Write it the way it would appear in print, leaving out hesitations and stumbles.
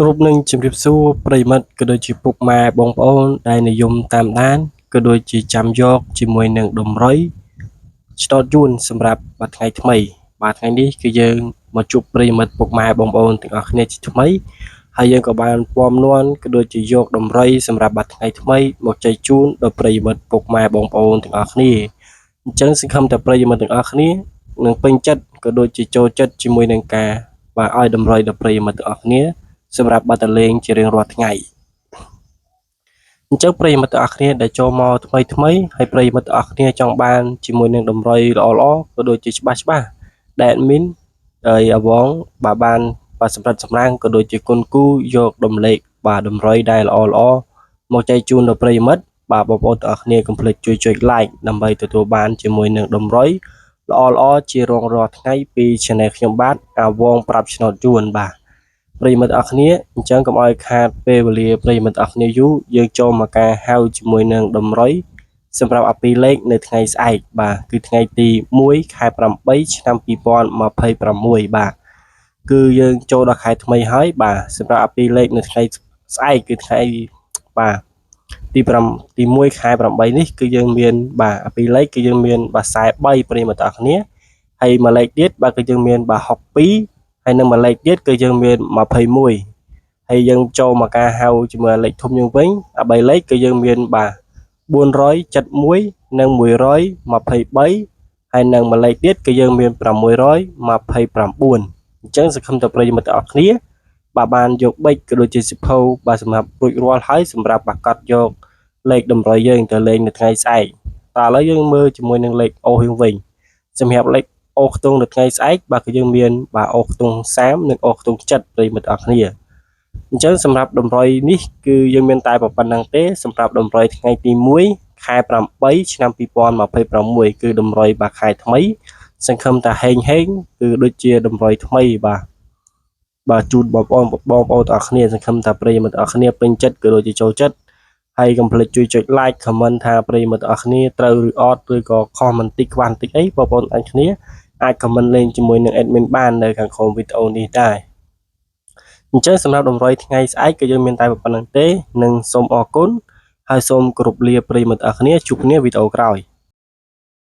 គ្រប់នឹងជម្រាបសួរប្រិយមិត្តក៏ដូចជាពុកម៉ែបងប្អូនដែលនិយមតាមដានក៏ដូចជាចាំយកជាមួយនឹងដំរីឆ្នោតយួនសម្រាប់បាទថ្ងៃថ្មីបាទថ្ងៃនេះគឺយើងមកជួបប្រិយមិត្តពុកម៉ែបងប្អូនទាំងអស់គ្នាជាថ្មីហើយយើងក៏បានពំនួនក៏ដូចជាយកដំរីសម្រាប់បាទថ្ងៃថ្មីមកចែកជូនដល់ប្រិយមិត្តពុកម៉ែបងប្អូនទាំងអស់គ្នាអញ្ចឹងសង្ឃឹមតែប្រិយមិត្តទាំងអស់គ្នានឹងពេញចិត្តក៏ដូចជាចូលចិត្តជាមួយនឹងការបាទឲ្យដំរីដល់ប្រិយមិត្តទាំងអស់គ្នាសម្រាប់បាត់តលេងជារៀងរាល់ថ្ងៃអញ្ចឹងប្រិយមិត្តទាំងអស់គ្នាដែលចូលមកថ្មីហើយប្រិយមិត្តទាំងអស់គ្នាចង់បានជាមួយនឹងតម្រុយល្អក៏ដូចជាច្បាស់ដែល admin ហើយអវងបានសម្រាប់សម្រាំងក៏ដូចជាគុណគូយកដំលេខបាទតម្រុយដែលល្អមកចែកជូនដល់ប្រិយមិត្តបាទបងប្អូនទាំងអស់គ្នាកុំភ្លេចជួយចុច like ដើម្បីទទួលបានជាមួយនឹងតម្រុយល្អជារៀងរាល់ថ្ងៃពី channel ខ្ញុំបាទអាវងប្រាប់ឆ្នោតយួនបាទប្រិយមិត្តអរគ្នាអញ្ចឹងកុំឲ្យខាតពេលវេលាប្រិយមិត្តអរគ្នាយូរយើងចូលមកការហៅជាមួយនឹងតម្រុយសម្រាប់អាពីលេខនៅថ្ងៃស្អែកបាទគឺថ្ងៃទី1ខែ8ឆ្នាំ2026បាទគឺយើងចូលដល់ខែថ្មីហើយបាទសម្រាប់អាពីលេខនៅថ្ងៃស្អែកគឺថ្ងៃបាទទី1ខែ8នេះគឺយើងមានបាទអាពីលេខគឺយើងមានបាទ43ប្រិយមិត្តអរគ្នាហើយមួយលេខទៀតបាទគឺយើងមានបាទ62ហើយនឹងមួយលេខទៀតគឺយើងមាន21ហើយយើងចូលមកការហៅជាមួយលេខធំយើងវិញអា3លេខគឺយើងមានបាទ471និង123ហើយនឹងមួយលេខទៀតគឺយើងមាន629អញ្ចឹងសង្ឃឹមតែប្រិយមិត្តទាំងអស់គ្នាបាទបានយកប៊ិចក៏ដូចជាសិភៅបាទសម្រាប់រួចរាល់ហើយសម្រាប់បាកាត់យកលេខតម្រុយយើងទៅលេងនៅថ្ងៃស្អែកតើឥឡូវយើងមើលជាមួយនឹងលេខអូយើងវិញសម្រាប់លេខអូខ្ទង់នៅថ្ងៃស្អែកបាទគឺយើងមានបាទអូខ្ទង់30និងអូខ្ទង់7ប្រិយមិត្តអរគ្នាអញ្ចឹងសម្រាប់តម្រុយនេះគឺយើងមានតែប៉ុណ្្នឹងទេសម្រាប់តម្រុយថ្ងៃទី1ខែ8ឆ្នាំ2026គឺតម្រុយបាទខែថ្មីសង្ឃឹមថាហេងគឺដូចជាតម្រុយថ្មីបាទជូនបងប្អូនទាំងអស់គ្នាសង្ឃឹមថាប្រិយមិត្តទាំងអស់គ្នាពេញចិត្តក៏ដូចជាចូលចិត្តហើយកុំភ្លេចជួយចុច like comment ថាប្រិយមិត្តទាំងអស់គ្នាត្រូវឬអត់ឬក៏ខុសបន្តិចខ្វះបន្តិចអីបងប្អូនទាំងគ្នាអាច comment លេងជាមួយនឹង admin បាននៅខាងក្រោមវីដេអូនេះដែរអញ្ចឹងសម្រាប់តម្រុយថ្ងៃស្អែកក៏យើងមានតែប៉ុណ្្នឹងទេនិងសូមអរគុណហើយសូមគោរពលាប្រិយមិត្តទាំងអស់គ្នាជួបគ្នាវីដេអូក្រោយ